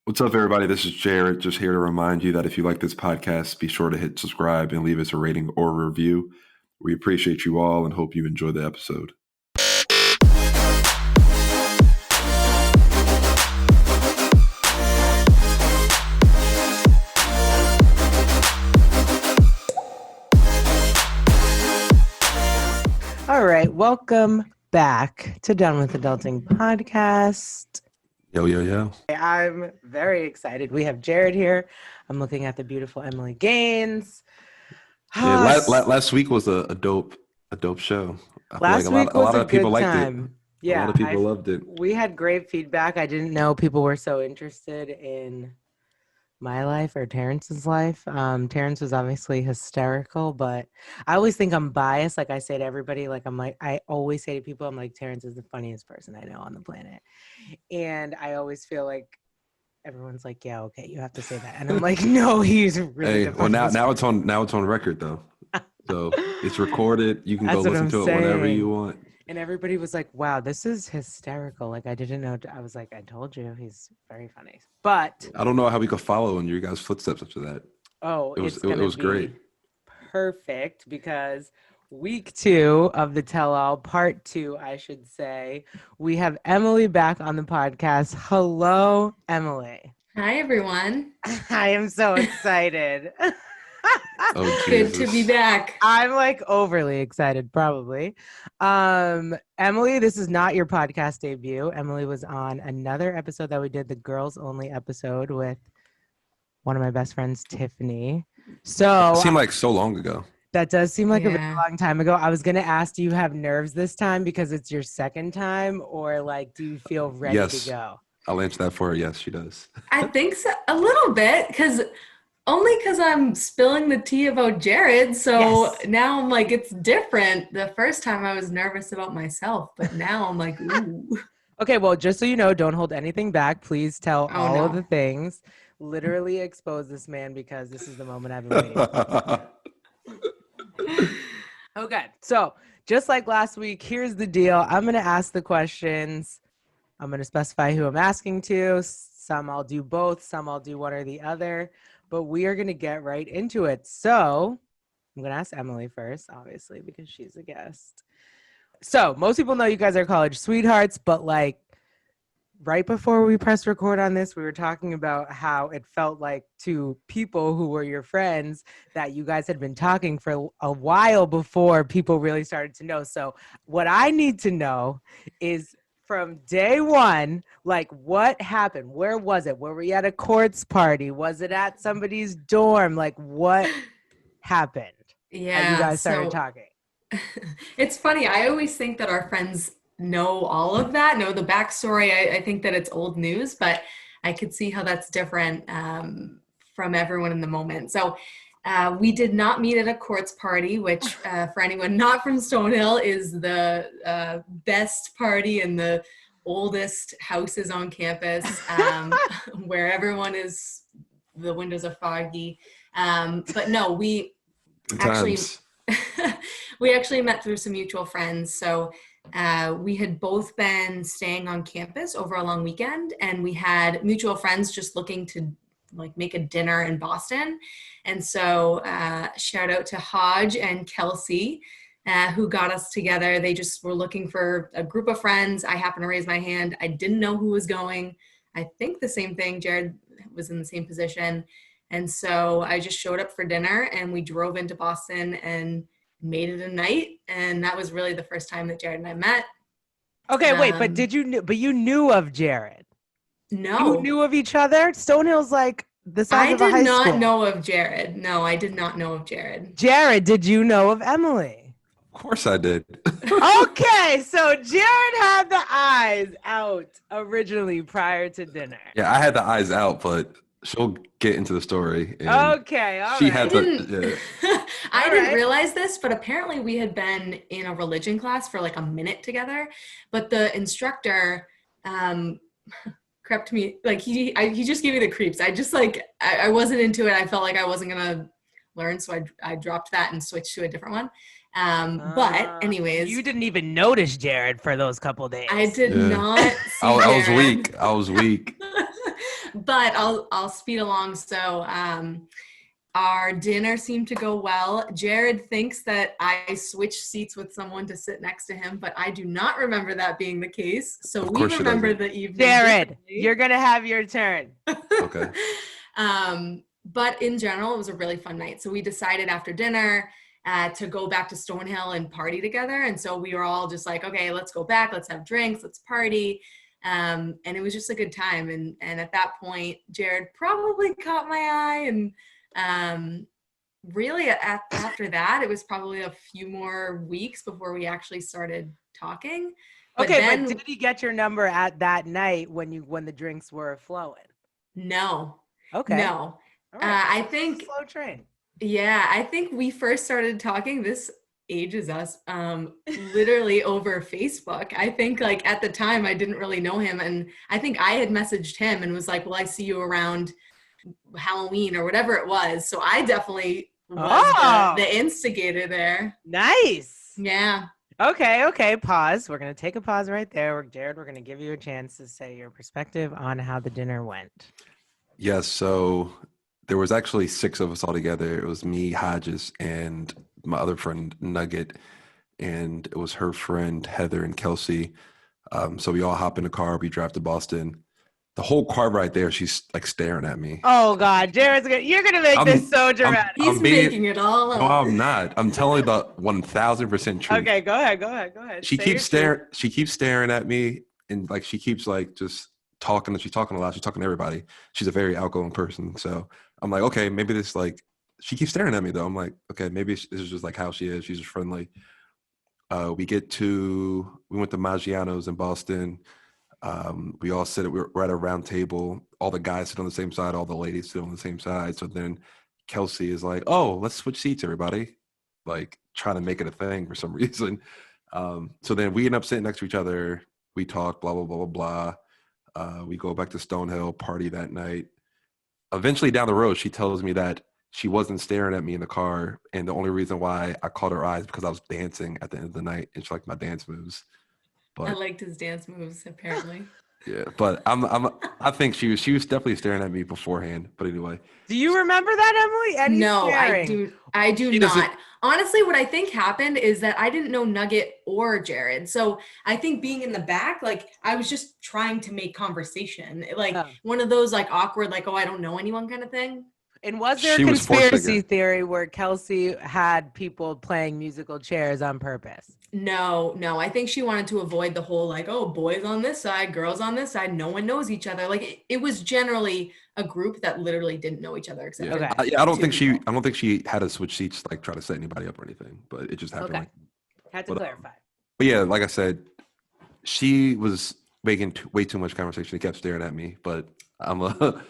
What's up, everybody? This is Jared, just here to remind you that if you like this podcast, be sure to hit subscribe and leave us a rating or review. We appreciate you all and hope you enjoy the episode. All right, welcome back to Done with Adulting podcast. Yo. I'm very excited. We have Jared here. I'm looking at the beautiful Emily Gaines. Yeah, last week was a dope show. I feel Last like week a lot was of people liked time. it. Yeah, a lot of people loved it. We had great feedback. I didn't know people were so interested in my life or Terrence's life. Terrence was obviously hysterical, but I always think I'm biased. Like I say to everybody, I always say to people, I'm like, Terrence is the funniest person I know on the planet. And I always feel like everyone's like, yeah, okay, you have to say that. And I'm like, no, he's really the funniest person. Now it's on record though. So it's recorded. You can That's go what listen I'm to it whenever saying. you want. And everybody was like, wow, this is hysterical. Like, I didn't know. I was like, I told you, he's very funny. But I don't know how we could follow in your guys' footsteps after that. It was great. Perfect, because week 2 of the tell-all, part 2, I should say, we have Emily back on the podcast. Hello, Emily. Hi, everyone. I am so excited. Oh, Good to be back. I'm like overly excited, probably. Emily, this is not your podcast debut. Emily was on another episode that we did, the girls only episode, with one of my best friends, Tiffany. So It seemed like so long ago. that does seem like a very Yeah. long time ago. I was gonna ask, do you have nerves this time because it's your second time, or like, do you feel ready Yes. to go? I'll answer that for her. Yes, she does. I think so, a little bit, because I'm spilling the tea about Jared. So Yes. now I'm like, it's different. The first time I was nervous about myself, but now I'm like, ooh. Okay, well, just so you know, don't hold anything back. Please tell Oh, all of no. the things. Literally expose this man, because this is the moment I've been waiting for. Okay, so just like last week, here's the deal. I'm going to ask the questions. I'm going to specify who I'm asking to. Some I'll do both, some I'll do one or the other, but we are going to get right into it. So I'm going to ask Emily first, obviously, because she's a guest. So most people know you guys are college sweethearts, but like right before we pressed record on this, we were talking about how it felt like to people who were your friends that you guys had been talking for a while before people really started to know. So what I need to know is, from day one, like, what happened? Where was it? Were we at a courts party? Was it at somebody's dorm? Like, what happened? Yeah. As you guys started so talking. It's funny. I always think that our friends know all of that, know the backstory. I think that it's old news, but I could see how that's different from everyone in the moment. So we did not meet at a courts party, which for anyone not from Stonehill is the best party in the oldest houses on campus, where everyone is, the windows are foggy. But no, we Good actually, times. we actually met through some mutual friends. So we had both been staying on campus over a long weekend, and we had mutual friends just looking to like make a dinner in Boston. And so shout out to Hodge and Kelsey, who got us together. They just were looking for a group of friends. I happened to raise my hand. I didn't know who was going. I think the same thing. Jared was in the same position. And so I just showed up for dinner, and we drove into Boston and made it a night. And that was really the first time that Jared and I met. Okay, wait, but you knew of Jared? No. You knew of each other? Stonehill's like the size I of a high did not school. know of Jared. No, I did not know of Jared. Jared, did you know of Emily? Of course I did. Okay, so Jared had the eyes out originally prior to dinner. Yeah, I had the eyes out, but she'll get into the story. And Okay, all she right. had didn't- yeah. I All didn't right. realize this, but apparently we had been in a religion class for like a minute together. But the instructor crept me, like he just gave me the creeps. I wasn't into it. I felt like I wasn't gonna learn, so I dropped that and switched to a different one. But anyways, You didn't even notice Jared for those couple days. I did Yeah. not see I was Jared. weak. I was weak. But I'll speed along. So our dinner seemed to go well. Jared thinks that I switched seats with someone to sit next to him, but I do not remember that being the case. So Of we course she remember doesn't. the evening. Jared, differently. you're gonna have your turn. Okay. But in general, it was a really fun night. So we decided after dinner to go back to Stonehill and party together. And so we were all just like, okay, let's go back, let's have drinks, let's party. And it was just a good time. And at that point, Jared probably caught my eye. And really after that, it was probably a few more weeks before we actually started talking. But But did he get your number at that night when the drinks were flowing? No. Okay. No. All right. I think slow train. Yeah, I think we first started talking, this ages us, literally over Facebook. I think like at the time I didn't really know him, and I think I had messaged him and was like, well, I see you around Halloween or whatever it was. So I definitely was the instigator there. Nice. Yeah. Okay. Pause. We're going to take a pause right there. Jared, we're going to give you a chance to say your perspective on how the dinner went. Yes, so there was actually 6 of us all together. It was me, Hodges, and my other friend Nugget, and it was her friend Heather and Kelsey. So we all hop in the car. We drive to Boston. The whole car right there, she's like staring at me. Oh God, you're gonna make this so dramatic. He's making it all up. No, I'm not. I'm telling you the 1,000% truth. Okay, go ahead. She keeps staring. She keeps staring at me, and like she keeps like just talking. She's talking a lot. She's talking to everybody. She's a very outgoing person. So I'm like, okay, maybe this like she keeps staring at me though. I'm like, okay, maybe this is just like how she is. She's just friendly. We went to Maggiano's in Boston. We all we're at a round table. All the guys sit on the same side. All the ladies sit on the same side. So then Kelsey is like, oh, let's switch seats, everybody. Like trying to make it a thing for some reason. So then we end up sitting next to each other. We talk, blah, blah, blah, blah, blah. We go back to Stonehill, party that night. Eventually down the road, she tells me that she wasn't staring at me in the car. And the only reason why I caught her eyes because I was dancing at the end of the night and she liked my dance moves. But I liked his dance moves, apparently. Yeah, but I think she was definitely staring at me beforehand. But anyway. Do you remember that, Emily? No, staring? I do not. Honestly, what I think happened is that I didn't know Nugget or Jared. So I think being in the back, like I was just trying to make conversation. Like one of those like awkward, like, oh, I don't know anyone kind of thing. And was there a conspiracy theory where Kelsey had people playing musical chairs on purpose? No. I think she wanted to avoid the whole like, oh, boys on this side, girls on this side. No one knows each other. Like it was generally a group that literally didn't know each other. Except I don't think she had to switch seats like try to set anybody up or anything. But it just happened. Okay. Had to clarify. But yeah, like I said, she was making way too much conversation. She kept staring at me. But I'm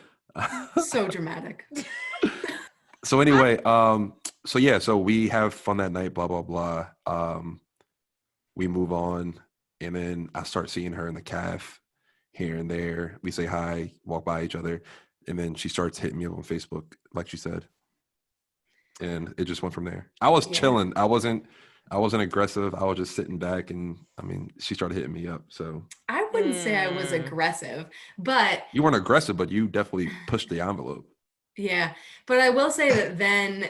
so dramatic. So anyway, so we have fun that night, blah, blah, blah. We move on, and then I start seeing her in the caf here and there. We say hi, walk by each other, and then she starts hitting me up on Facebook, like she said. And it just went from there. I was chilling. I wasn't aggressive. I was just sitting back, and I mean, she started hitting me up. So I wouldn't say I was aggressive, but you weren't aggressive, but you definitely pushed the envelope. Yeah, but I will say that then,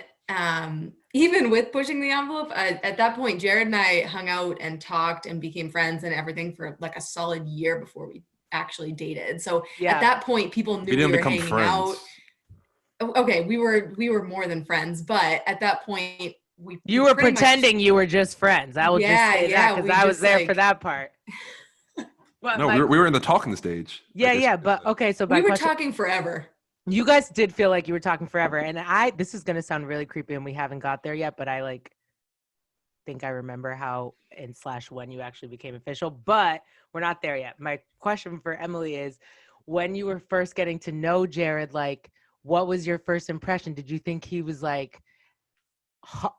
even with pushing the envelope, at that point, Jared and I hung out and talked and became friends and everything for like a solid year before we actually dated. So at that point, people knew we were hanging out. Okay, we were more than friends, but at that point, you were pretending you were just friends. I will just say that because I was there for that part. No, we were in the talking stage. Yeah, but okay, so we were talking forever. You guys did feel like you were talking forever, and this is gonna sound really creepy, and we haven't got there yet, but I like think I remember how and / when you actually became official, but we're not there yet. My question for Emily is, when you were first getting to know Jared, like, what was your first impression? Did you think he was like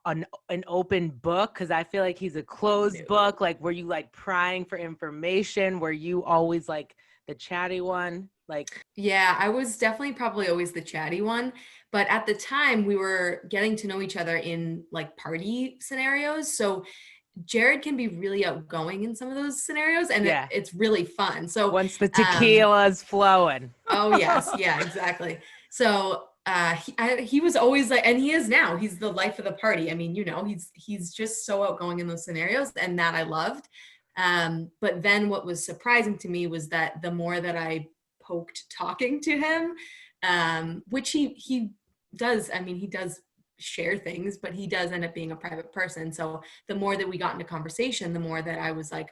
an open book? Because I feel like he's a closed book. Like, were you like prying for information? Were you always like the chatty one? Like, yeah, I was definitely probably always the chatty one, but at the time we were getting to know each other in like party scenarios. So Jared can be really outgoing in some of those scenarios, and Yeah. it's really fun. So Once the tequila's flowing. oh yes, yeah, exactly. So he was always like, and he is now. He's the life of the party. I mean, he's just so outgoing in those scenarios, and that I loved. But then what was surprising to me was that the more that I poked talking to him, which he does. I mean, he does share things, but he does end up being a private person. So the more that we got into conversation, the more that I was like,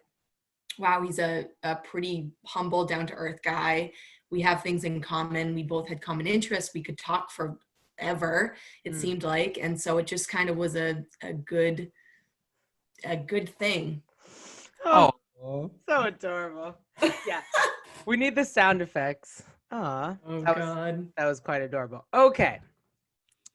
wow, he's a pretty humble, down to earth guy. We have things in common. We both had common interests. We could talk forever, it seemed like. And so it just kind of was a good thing. Oh, so adorable. Yeah. We need the sound effects. Aw. Oh, God. That was quite adorable. Okay.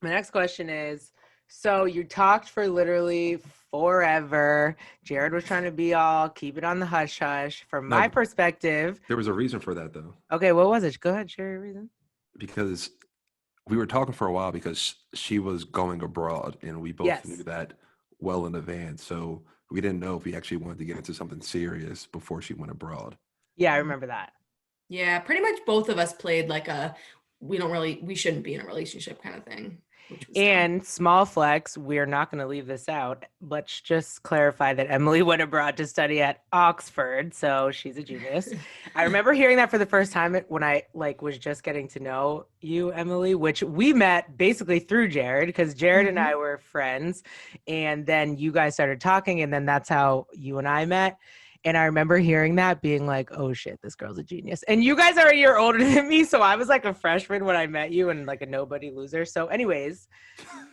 My next question is, so you talked for literally forever. Jared was trying to be all keep it on the hush hush. From my perspective. There was a reason for that, though. Okay, what was it? Go ahead, share your reason. Because we were talking for a while because she was going abroad, and we both knew that well in advance. So we didn't know if we actually wanted to get into something serious before she went abroad. Yeah, I remember that. Yeah, pretty much both of us played like we shouldn't be in a relationship kind of thing. And small flex, we're not going to leave this out. Let's just clarify that Emily went abroad to study at Oxford, so she's a genius. I remember hearing that for the first time when I was just getting to know you, Emily, which we met basically through Jared, because Jared and I were friends, and then you guys started talking, and then that's how you and I met. And I remember hearing that, being like, oh shit, this girl's a genius. And you guys are a year older than me, so I was like a freshman when I met you and like a nobody loser. So anyways,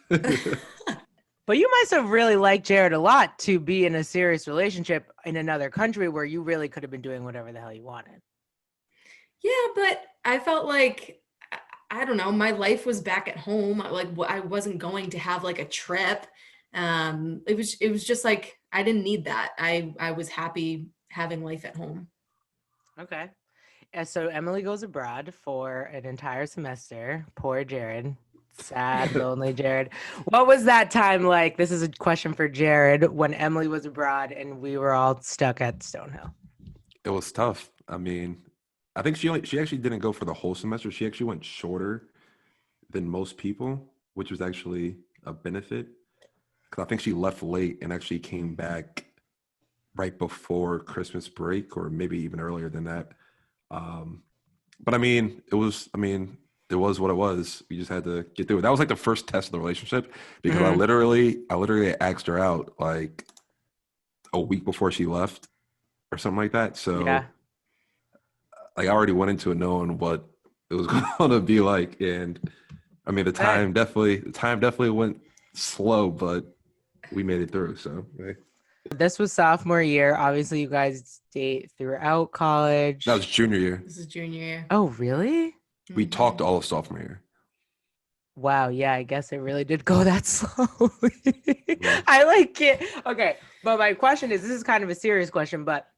but you must have really liked Jared a lot to be in a serious relationship in another country where you really could have been doing whatever the hell you wanted. Yeah, but I felt like, I don't know, my life was back at home. Like I wasn't going to have like a trip. It was just like, I didn't need that. I was happy having life at home. Okay. And so Emily goes abroad for an entire semester. Poor Jared. Sad, lonely Jared. What was that time like? This is a question for Jared, when Emily was abroad and we were all stuck at Stonehill. It was tough. I mean, I think she actually didn't go for the whole semester. She actually went shorter than most people, which was actually a benefit. Because I think she left late and actually came back right before Christmas break, or maybe even earlier than that. But I mean, it was what it was. We just had to get through it. That was like the first test of the relationship, because I literally asked her out like a week before she left or something like that. So like I already went into it knowing what it was going to be like. And I mean, the time definitely went slow, but we made it through. So this was sophomore year. Obviously, you guys date throughout college. That was junior year. This is junior year. Oh, really? We talked all of sophomore year. Wow. Yeah, I guess it really did go that slowly. I like it. Okay. But my question is, this is kind of a serious question, but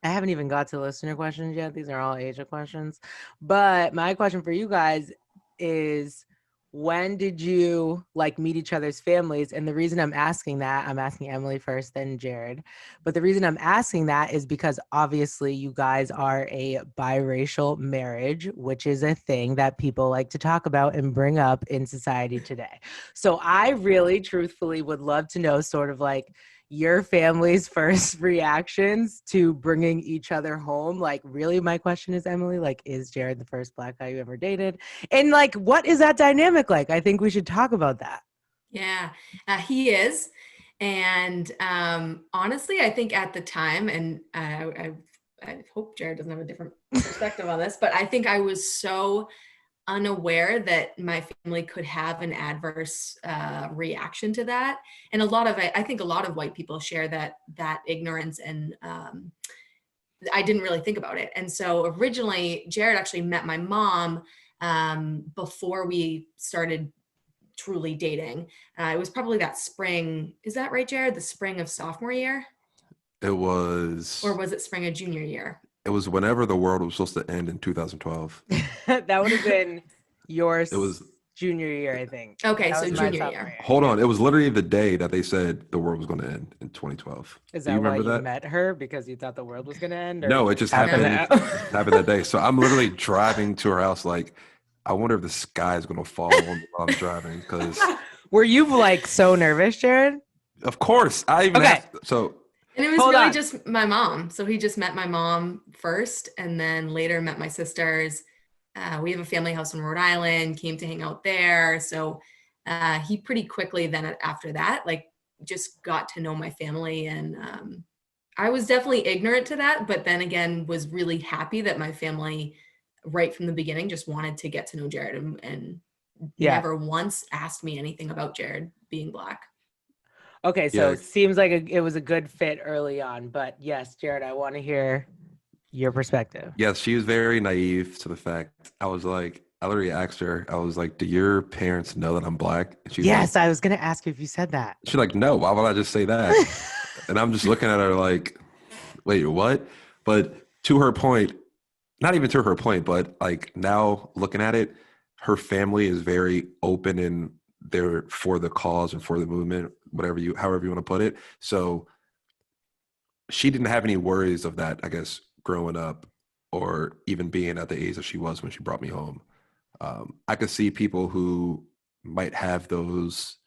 I haven't even got to listener questions yet. These are all Asia questions. But my question for you guys is, when did you meet each other's families? And the reason I'm asking that, I'm asking Emily first, then Jared. But the reason I'm asking that is because obviously you guys are a biracial marriage, which is a thing that people like to talk about and bring up in society today. So I really truthfully would love to know sort of your family's first reactions to bringing each other home. Really, my question is, Emily, is Jared the first Black guy you ever dated? And what is that dynamic like? I think we should talk about that. Yeah, he is. And honestly, I think at the time, and I hope Jared doesn't have a different perspective on this, but I think I was so unaware that my family could have an adverse reaction to that. And I think a lot of white people share that ignorance, and I didn't really think about it. And so originally Jared actually met my mom before we started truly dating. It was probably that spring. Is that right, Jared? The spring of sophomore year? It was. Or was it spring of junior year? It was whenever the world was supposed to end in 2012. That would have been yours. It was junior year, I think. Okay, That so was my junior sophomore year. Hold on. It was literally the day that they said the world was going to end in 2012. Is Do you that why remember you that? met her because you thought the world was gonna end? Or No, it just happened happened. to- It happened that day. So I'm literally driving to her house. Like, I wonder if the sky is going to fall on me while I'm driving. Because, Were you like so nervous, Jared? of course, I even Okay. asked. So, And it was Hold really on. just my mom. So he just met my mom first and then later met my sisters. We have a family house in Rhode Island, came to hang out there. So he pretty quickly then after that, like just got to know my family. And I was definitely ignorant to that, but then again, was really happy that my family right from the beginning just wanted to get to know Jared and Yeah. never once asked me anything about Jared being Black. Okay, so Yeah. it seems like it was a good fit early on, but yes, Jared, I want to hear your perspective. yes, she was very naive to the fact. I literally asked her, I was like, do your parents know that I'm Black? And she's Yes, like, I was gonna ask you if you said that. she's like, no, why would I just say that? And I'm just looking at her like, wait, what? But to her point, not even to her point, but like now looking at it, her family is very open and they're for the cause and for the movement, however you want to put it. So she didn't have any worries of that, I guess, growing up or even being at the age that she was when she brought me home. I could see people who might have those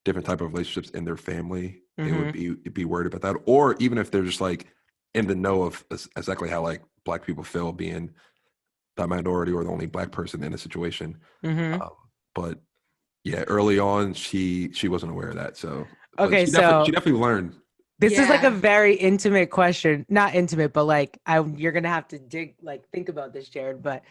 different type of relationships in their family. They would be worried about that, or even if they're just like in the know of exactly how like Black people feel being the minority or the only Black person in a situation. Mm-hmm. But yeah, early on, she wasn't aware of that. So but Okay, she so definitely learned. this is like a Yeah. very intimate question. Not intimate, but like you're gonna have to think about this, Jared, but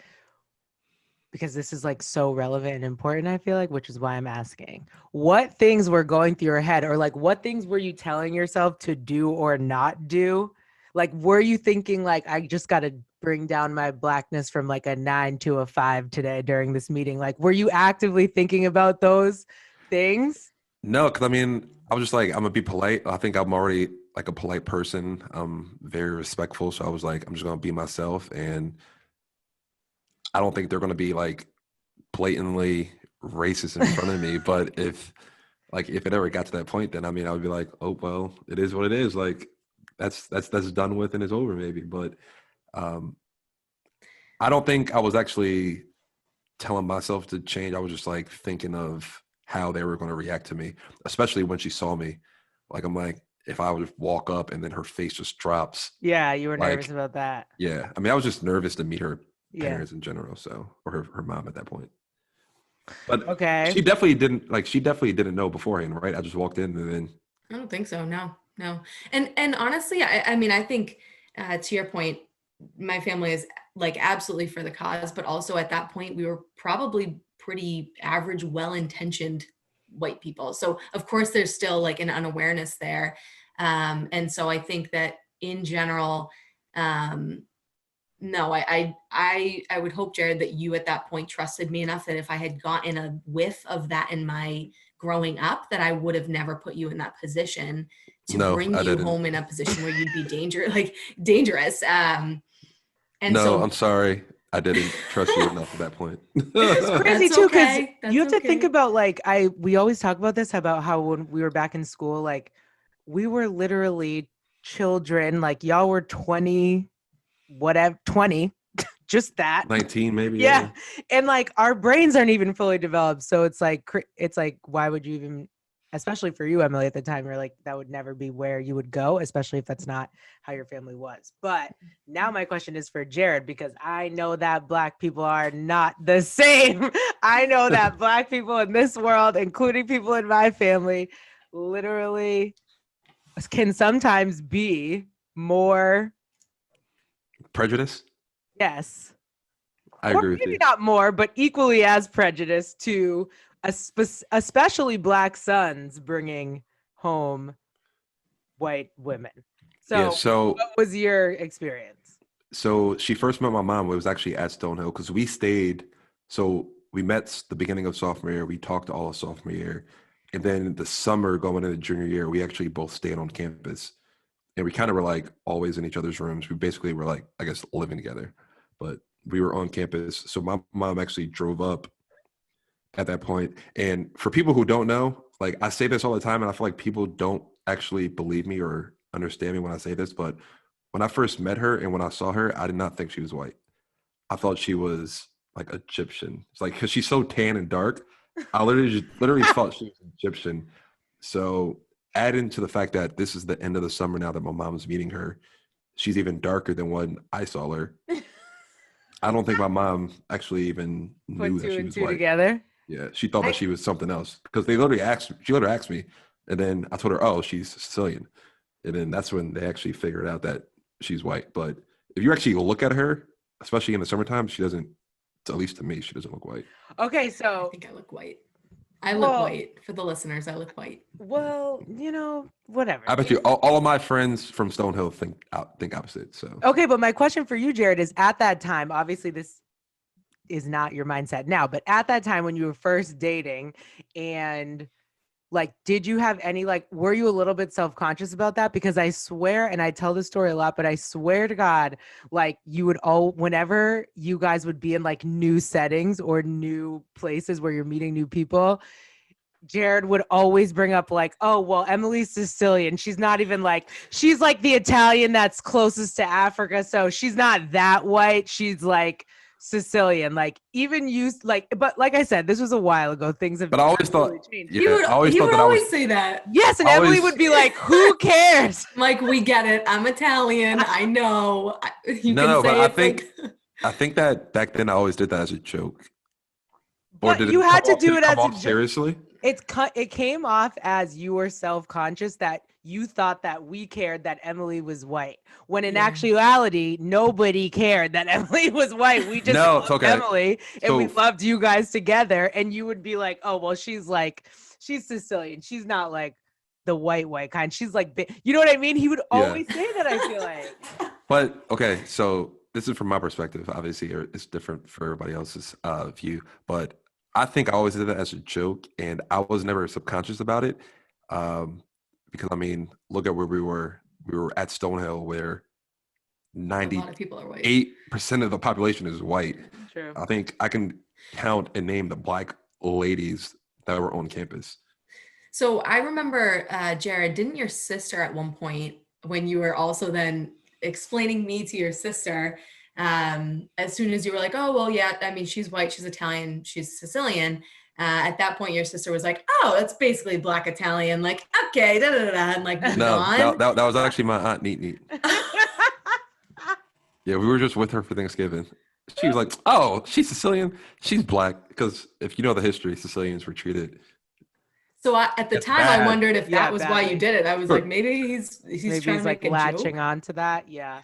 because this is like so relevant and important, I feel like, which is why I'm asking. What things were going through your head, or like what things were you telling yourself to do or not do? Like, were you thinking like I just gotta bring down my Blackness from like a 9 to a 5 today during this meeting? Like, were you actively thinking about those things? No, because I mean, I was just like, I'm gonna be polite. I think I'm already like a polite person. I'm very respectful. So I was like, I'm just gonna be myself. And I don't think they're gonna be like blatantly racist in front of me. But if it ever got to that point, then I mean I would be like, oh well, it is what it is. Like that's done with and it's over maybe. But um I don't think I was actually telling myself to change. I was just like thinking of how they were going to react to me, especially when she saw me. Like I'm like, if I would walk up and then her face just drops. Yeah, you were Like, nervous about that. Yeah. I mean, I was just nervous to meet her Yeah. parents in general. So, or her mom at that point. But Okay. she definitely didn't know beforehand, right? I just walked in and then I don't think so. No. And honestly, I mean, I think to your point, my family is like absolutely for the cause, but also at that point, we were probably pretty average, well-intentioned white people. So of course, there's still like an unawareness there, and so I think that in general, no, I would hope, Jared, that you at that point trusted me enough that if I had gotten a whiff of that in my growing up, that I would have never put you in that position to No, bring I you didn't. home in a position where you'd be dangerous. And no, so I'm sorry. I didn't trust you enough at that point. It's crazy That's too, because okay. That's you have to think okay. about like we always talk about this about how when we were back in school, like we were literally children, like y'all were 20, whatever, 20, just that. 19 maybe. Yeah. And like our brains aren't even fully developed. So it's like why would you even, especially for you, Emily, at the time, you're like, that would never be where you would go, especially if that's not how your family was. But now my question is for Jared, because I know that Black people are not the same. I know that Black people in this world, including people in my family, literally can sometimes be more, Prejudice? yes, I or agree with maybe you. not more, but equally as prejudiced to especially Black sons bringing home white women. So, Yeah, so what was your experience? so she first met my mom. It was actually at Stonehill because we stayed. So we met the beginning of sophomore year. We talked all of sophomore year, and then the summer going into junior year, we actually both stayed on campus, and we kind of were like always in each other's rooms. We basically were like, I guess, living together, but we were on campus. So my mom actually drove up at that point. And for people who don't know, like I say this all the time, and I feel like people don't actually believe me or understand me when I say this, but when I first met her and when I saw her, I did not think she was white. I thought she was like Egyptian. It's like because she's so tan and dark. I literally thought she was Egyptian. So add into the fact that this is the end of the summer now that my mom's meeting her. She's even darker than when I saw her. I don't think my mom actually even knew Put that two she and was two white. together. Yeah, she thought I- that she was something else because they literally asked. She literally asked me, and then I told her, "Oh, she's Sicilian," and then that's when they actually figured out that she's white. But if you actually look at her, especially in the summertime, she doesn't. At least to me, she doesn't look white. Okay, I so think I look white. I look Well- white. For the listeners, I look white. well, whatever. I bet you all of my friends from Stonehill think opposite. So Okay, but my question for you, Jared, is at that time, obviously this is not your mindset now, but at that time when you were first dating and like, did you have any, like, were you a little bit self-conscious about that? Because I swear, and I tell this story a lot, but I swear to God, like you would whenever you guys would be in like new settings or new places where you're meeting new people, Jared would always bring up like, oh, well, Emily's Sicilian. She's not even like, she's like the Italian that's closest to Africa. So she's not that white. She's like Sicilian. Like even used like, but like I said, this was a while ago. Things have But I always thought- absolutely changed. Yeah, I always he thought would that I was- always say that. Yes, and I Emily always- would be like, who cares? Like, we get it. I'm Italian. I know. You No, can but say I it's think- like, I think that back then I always did that as a joke. But did you had come to off- do did it come as a off joke. seriously. It came off as you were self-conscious that you thought that we cared that Emily was white, when in Yeah. actuality nobody cared that Emily was white. We just No, it's loved okay. Emily and we So- loved you guys together. And you would be like, oh well, she's Sicilian. She's not like the white kind. She's like, you know what I mean? He would Yeah. always say that. I feel like. But okay, so this is from my perspective. Obviously, it's different for everybody else's view. But I think I always did that as a joke, and I was never subconscious about it. Because I mean, look at where we were. We were at Stonehill, where a 98% lot of people are white. of the population is white. True. I think I can count and name the black ladies that were on campus. So I remember, Jared, didn't your sister at one point, when you were also then explaining me to your sister, as soon as you were like, oh, well, yeah, I mean, she's white, she's Italian, she's Sicilian. At that point, your sister was like, oh, that's basically black Italian. Like, okay, da da da, da, and like moved No, on. that was actually my aunt Neat Neat. Yeah, we were just with her for Thanksgiving. She was like, "Oh, she's Sicilian. She's black." Because if you know the history, Sicilians were treated. So at the It's time, I bad. wondered if Yeah, that was why badly. you did it. I was Sure. like, maybe he's Maybe trying he's to like make a latching joke. on to that. Yeah.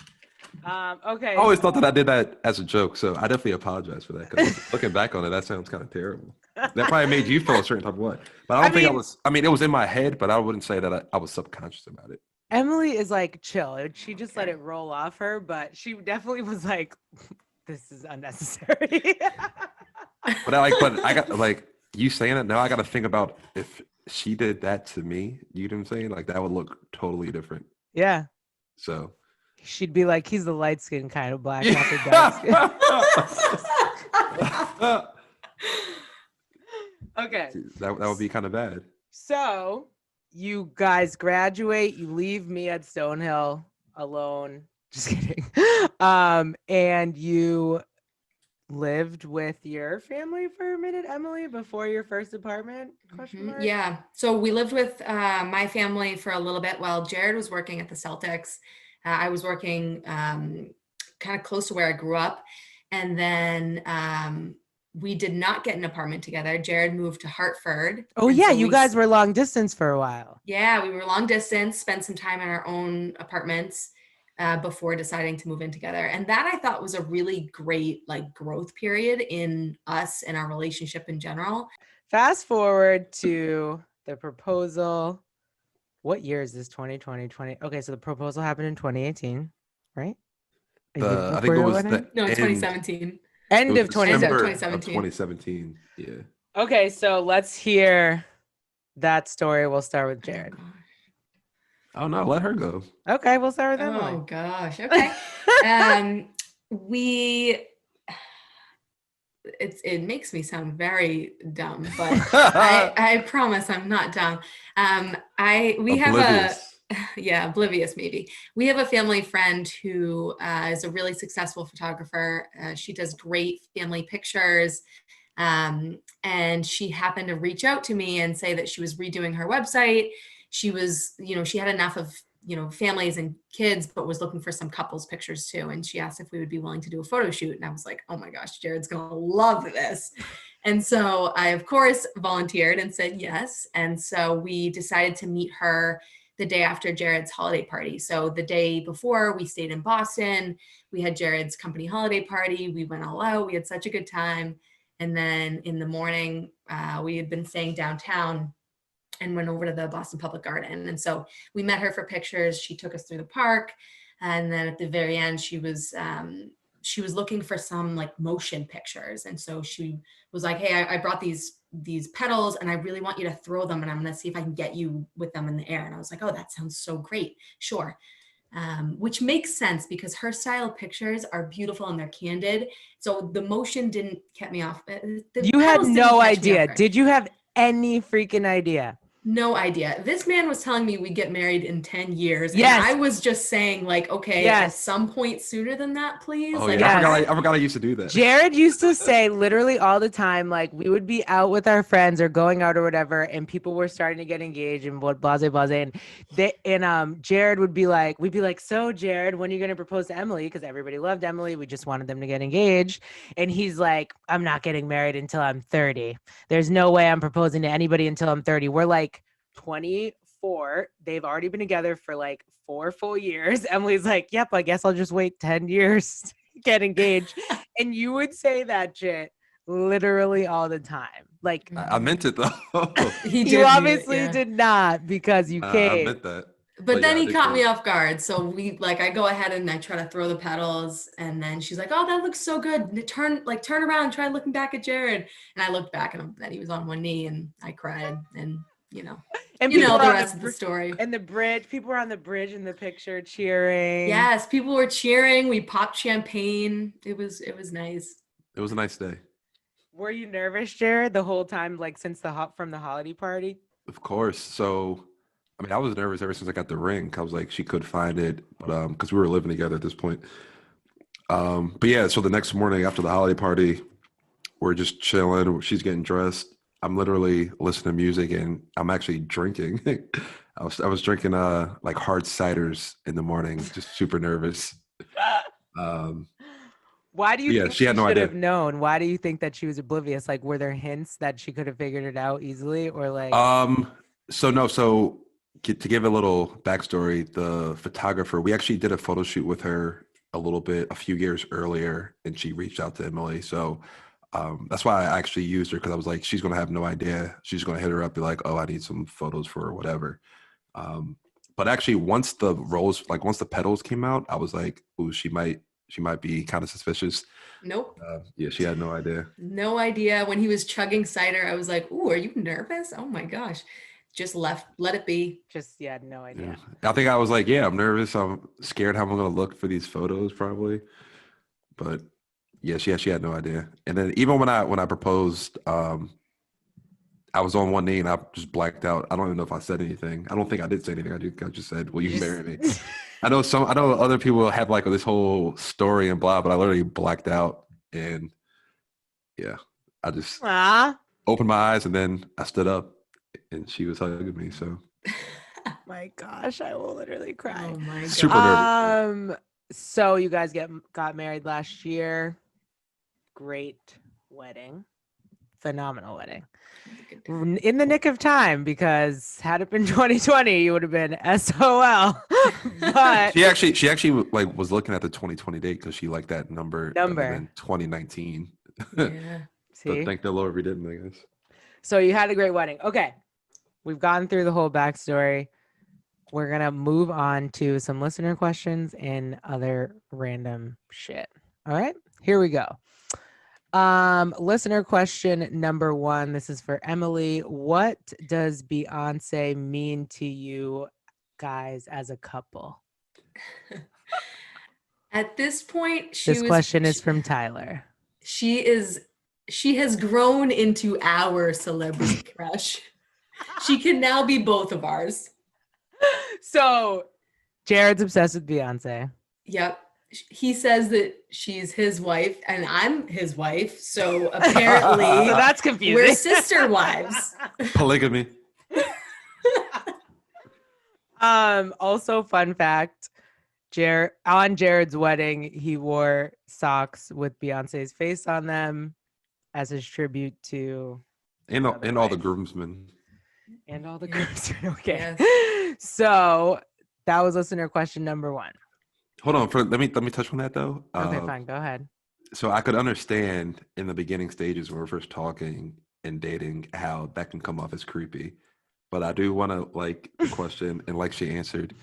Okay. I always thought that I did that as a joke, so I definitely apologize for that. Because looking back on it, that sounds kind of terrible. That probably made you feel a certain type of way. But I don't think I mean- was. I mean, it was in my head, but I wouldn't say that I was subconscious about it. Emily is like chill. She just let Okay. it roll off her, but she definitely was like, "This is unnecessary." But I got like you saying it now. I got to think about if she did that to me. You know what I'm saying? Like that would look totally different. Yeah, So. she'd be like, "He's the light skin kind of black, not the dark skin." Okay, that would be kind of bad. so you guys graduate. You leave me at Stonehill alone. Just kidding. And you lived with your family for a minute, Emily, before your first apartment? Question mark? Yeah. So we lived with my family for a little bit while Jared was working at the Celtics. I was working kind of close to where I grew up. And then we did not get an apartment together. Jared moved to Hartford. Oh and yeah, so you we guys were long distance for a while. Yeah, we were long distance, spent some time in our own apartments before deciding to move in together. And that I thought was a really great like growth period in us and our relationship in general. Fast forward to the proposal. What year is this? 2020, 20. Okay, so the proposal happened in 2018, right? A year I think before it your was wedding? the No, end, 2017. End it of was 2017. December of 2017. 2017. Yeah. Okay, so let's hear that story. We'll start with Jared. Oh no, let her go. Okay, we'll start with Oh Emily. gosh. Okay. we it makes me sound very dumb, but I promise I'm not dumb. We have Oblivious. yeah, oblivious maybe. We have a family friend who is a really successful photographer. She does great family pictures. And she happened to reach out to me and say that she was redoing her website. She was, she had enough of, families and kids, but was looking for some couples pictures too. And she asked if we would be willing to do a photo shoot. And I was like, oh my gosh, Jared's going to love this. And so I, of course, volunteered and said yes. And so we decided to meet her the day after Jared's holiday party. So the day before, we stayed in Boston. We had Jared's company holiday party. We went all out. We had such a good time. And then in the morning, we had been staying downtown and went over to the Boston Public Garden. And so we met her for pictures. She took us through the park. And then at the very end, she was looking for some like motion pictures. And so she was like, hey, I brought these petals and I really want you to throw them. And I'm going to see if I can get you with them in the air. And I was like, oh, that sounds so great. Sure. Which makes sense because her style of pictures are beautiful and they're candid. So the motion didn't get me off. You had no idea. Did you have any freaking idea? No idea. This man was telling me we get married in 10 years. Yes. And I was just saying like, okay, yes. At some point sooner than that, please. Oh, like, yeah. I forgot I used to do that. Jared used to say literally all the time, like we would be out with our friends or going out or whatever, and people were starting to get engaged and what blase. And Jared would be like, we'd be like, so Jared, when are you going to propose to Emily? Because everybody loved Emily. We just wanted them to get engaged. And he's like, I'm not getting married until I'm 30. There's no way I'm proposing to anybody until I'm 30. We're like 24. They've already been together for like 4 full years. Emily's like, yep, I guess I'll just wait 10 years to get engaged. And you would say that shit literally all the time. Like I meant it though. You obviously did not because you can't. I meant that. But then he caught me off guard. So I go ahead and I try to throw the petals and then she's like, oh, that looks so good. Turn around, try looking back at Jared. And I looked back and then he was on one knee and I cried and and the rest of the story. And the bridge, people were on the bridge in the picture cheering. Yes, people were cheering. We popped champagne. It was nice. It was a nice day. Were you nervous, Jared, the whole time, like since from the holiday party? Of course. So, I mean, I was nervous ever since I got the ring. I was like, she could find it, but because we were living together at this point. But yeah, so the next morning after the holiday party, we're just chilling. She's getting dressed. I'm literally listening to music and I'm actually drinking. I was drinking like hard ciders in the morning, just super nervous. Why do you think she had no idea. Have known? Why do you think that she was oblivious? Like, were there hints that she could have figured it out easily, or like? So to give a little backstory, the photographer, we actually did a photo shoot with her a few years earlier, and she reached out to Emily. So that's why I actually used her because I was like, she's gonna have no idea. She's gonna hit her up, be like, oh, I need some photos for her, whatever. But actually, once the petals came out, I was like, ooh, she might be kind of suspicious. Nope. Yeah, she had no idea. No idea. When he was chugging cider, I was like, ooh, are you nervous? Oh my gosh. Just let it be. No idea. Yeah. I think I was like, yeah, I'm nervous. I'm scared how I'm going to look for these photos probably. But yeah, she had no idea. And then even when I proposed, I was on one knee and I just blacked out. I don't even know if I said anything. I don't think I did say anything. I just said, will you marry me? I know other people have like this whole story and blah, but I literally blacked out and yeah, I just opened my eyes and then I stood up and she was hugging me. So, my gosh, I will literally cry. Oh my God. Super nervous. So you guys got married last year. Great wedding. Phenomenal wedding. In the nick of time, because had it been 2020, you would have been SOL. But she actually like was looking at the 2020 date because she liked that number in 2019. Yeah. So thank the Lord we didn't, I guess. So you had a great wedding. Okay. We've gone through the whole backstory. We're going to move on to some listener questions and other random shit. All right, here we go. Listener question number 1. This is for Emily. What does Beyonce mean to you guys as a couple? At this point, this question is from Tyler. She is She has grown into our celebrity crush. She can now be both of ours. So Jared's obsessed with Beyonce. Yep. He says that she's his wife and I'm his wife. So apparently So that's confusing. we're sister wives. Polygamy. Also, fun fact, on Jared's wedding, he wore socks with Beyonce's face on them as his tribute to And all the wife. groomsmen. And all the girls. Okay. Yes. So that was listener question number 1. Hold on, let me touch on that though. Okay, fine. Go ahead. So I could understand in the beginning stages when we're first talking and dating how that can come off as creepy. But I do want to like the question, and like she answered,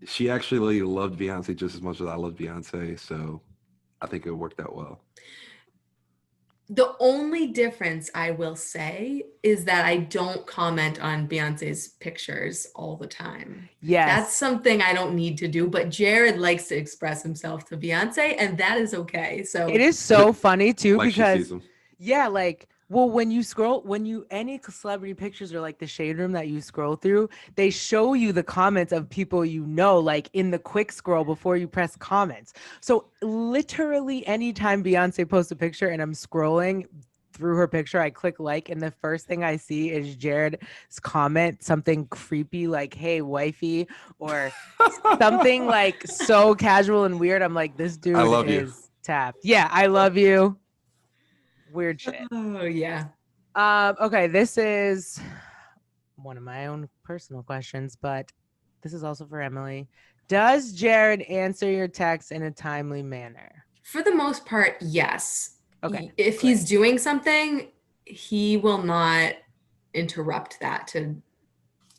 she actually loved Beyonce just as much as I loved Beyonce. So I think it worked out well. The only difference I will say is that I don't comment on Beyonce's pictures all the time. Yes. That's something I don't need to do, but Jared likes to express himself to Beyonce, and that is okay. So it is so funny too Like she because sees them. yeah, like, well, when you any celebrity pictures or like the shade room that you scroll through, they show you the comments of people you know, like in the quick scroll before you press comments. So literally anytime Beyonce posts a picture and I'm scrolling through her picture, I click like, and the first thing I see is Jared's comment, something creepy like, hey, wifey, or something like so casual and weird. I'm like, this dude love you. is tapped. Yeah, I love you. Weird shit. Oh yeah. Okay, this is one of my own personal questions, but this is also for Emily. Does Jared answer your texts in a timely manner? For the most part, yes. Okay. If he's doing something, he will not interrupt that to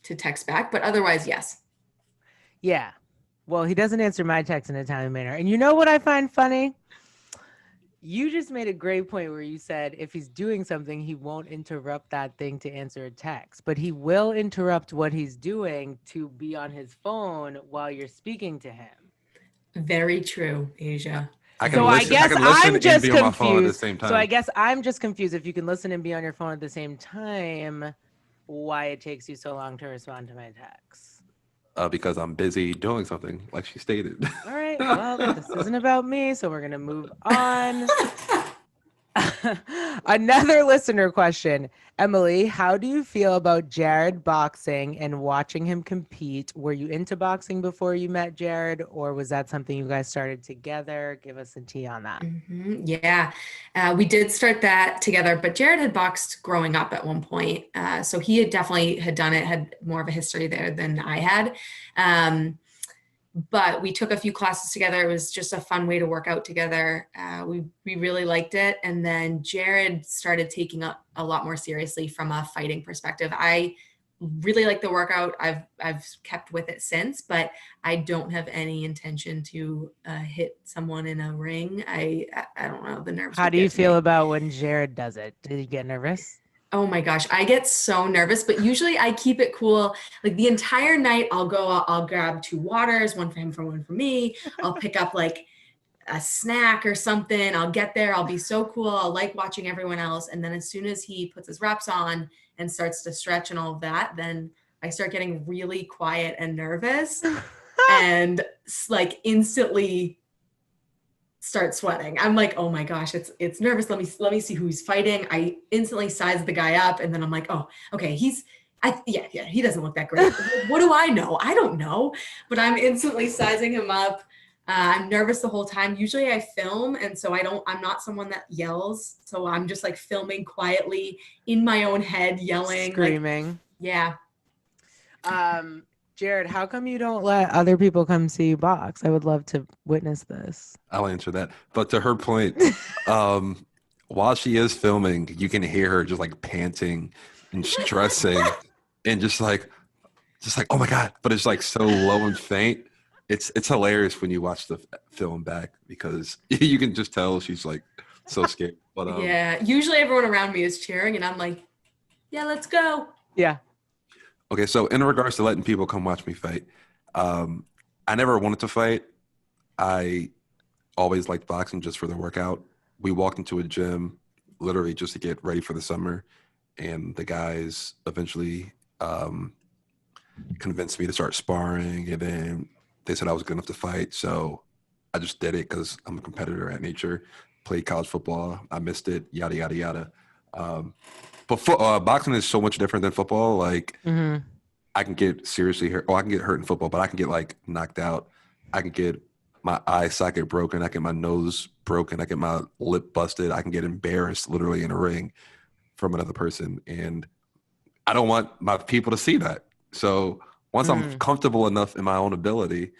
text back, but otherwise, yes. Yeah. Well, he doesn't answer my text in a timely manner. And you know what I find funny? You just made a great point where you said if he's doing something, he won't interrupt that thing to answer a text, but he will interrupt what he's doing to be on his phone while you're speaking to him. Very true, Asia. I can So listen, I guess I can listen I'm and just be on my phone at the confused. same time. So I guess I'm just confused if you can listen and be on your phone at the same time, why it takes you so long to respond to my texts. Because I'm busy doing something, like she stated. All right. Well, this isn't about me, so we're gonna move on. Another listener question. Emily, how do you feel about Jared boxing and watching him compete? Were you into boxing before you met Jared, or was that something you guys started together? Give us a tea on that. Mm-hmm. Yeah, we did start that together, but Jared had boxed growing up at one point. So he had definitely had done it, had more of a history there than I had. But we took a few classes together. It was just a fun way to work out together. We really liked it. And then Jared started taking up a lot more seriously from a fighting perspective. I really like the workout. I've kept with it since, but I don't have any intention to hit someone in a ring. I don't know, the nerves. How do you feel about when Jared does it? Did you get nervous? Oh my gosh, I get so nervous, but usually I keep it cool. Like the entire night, I'll grab 2 waters, one for him, one for me. I'll pick up like a snack or something. I'll get there. I'll be so cool. I'll like watching everyone else. And then as soon as he puts his reps on and starts to stretch and all of that, then I start getting really quiet and nervous and like instantly start sweating. I'm like, oh my gosh, it's nervous. Let me see who he's fighting. I instantly size the guy up, and then I'm like, oh, okay, he doesn't look that great. What do I know? I don't know, but I'm instantly sizing him up. I'm nervous the whole time. Usually I film, and so I'm not someone that yells, so I'm just like filming quietly in my own head, yelling, screaming. Like, yeah. Jared, how come you don't let other people come see you box? I would love to witness this. I'll answer that. But to her point, while she is filming, you can hear her just like panting and stressing and just like, oh my God. But it's like so low and faint. It's hilarious when you watch the film back because you can just tell she's like so scared. But yeah, usually everyone around me is cheering and I'm like, yeah, let's go. Yeah. Okay, so in regards to letting people come watch me fight, I never wanted to fight. I always liked boxing just for the workout. We walked into a gym literally just to get ready for the summer. And the guys eventually convinced me to start sparring, and then they said I was good enough to fight. So I just did it because I'm a competitor at nature. Played college football. I missed it. Yada yada yada. But boxing is so much different than football. Like Hmm. I can get seriously hurt. Oh, I can get hurt in football, but I can get like knocked out. I can get my eye socket broken. I get my nose broken. I get my lip busted. I can get embarrassed literally in a ring from another person. And I don't want my people to see that. So once I'm Mm. comfortable enough in my own ability,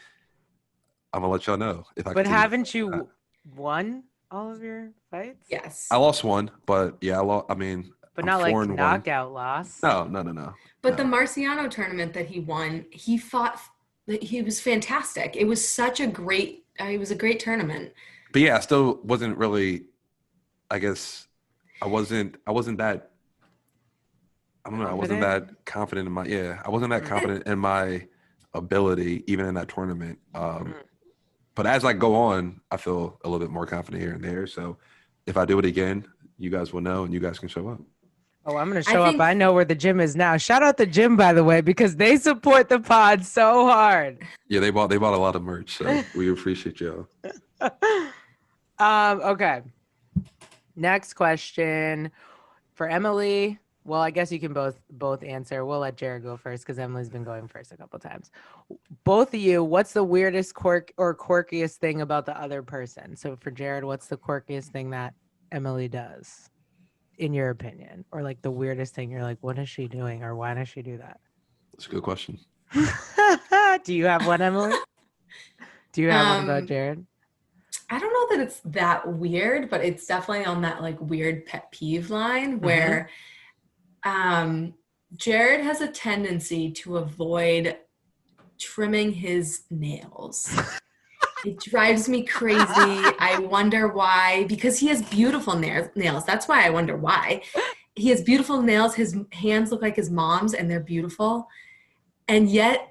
I'm gonna let y'all know if I. But continue. haven't you won all of your fights? Yes. I lost one, but yeah, I mean, But I'm not like 4-1. knockout loss. No. But the No. Marciano tournament that he won, he fought. He was fantastic. It was such a great. It was a great tournament. But yeah, I still wasn't really. I guess I wasn't that. I don't know. I wasn't Confident? that confident in my. Yeah, I wasn't that Mm. confident in my ability, even in that tournament. Mm. But as I go on, I feel a little bit more confident here and there. So if I do it again, you guys will know, and you guys can show up. Oh, I'm gonna I show up. think- I know where the gym is now. Shout out the gym, by the way, because they support the pod so hard. Yeah, they bought a lot of merch, so we appreciate y'all. Okay. Next question for Emily. Well, I guess you can both answer. We'll let Jared go first because Emily's been going first a couple times. Both of you, what's the weirdest quirk or quirkiest thing about the other person? So for Jared, what's the quirkiest thing that Emily does, in your opinion? Or like the weirdest thing you're like, what is she doing? Or why does she do that? That's a good question. Do you have one, Emily? Do you have one about Um, Jared? I don't know that it's that weird, but it's definitely on that like weird pet peeve line where Jared has a tendency to avoid trimming his nails. It drives me crazy. I wonder why, because he has beautiful nails. That's why I wonder why. He has beautiful nails. His hands look like his mom's and they're beautiful. And yet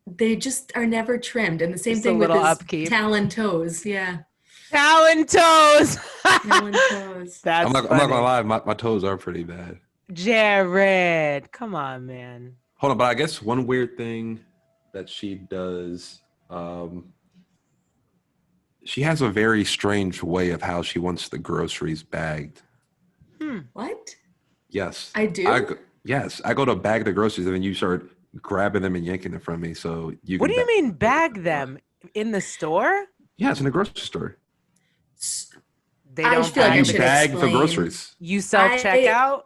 they just are never trimmed. And the same Just a thing with little his upkeep. talon toes. Yeah. Talon toes. Talon toes. That's I'm not funny. gonna lie, my toes are pretty bad. Jared, come on, man. Hold on, but I guess one weird thing that she does, she has a very strange way of how she wants the groceries bagged. What? Yes. I do? Yes. I go to bag the groceries and then you start grabbing them and yanking them from me. So you What can do you mean bag them in the store? Yeah, it's in the grocery store. They I don't feel like I You bag should the- bag the explain. groceries. You self checkout?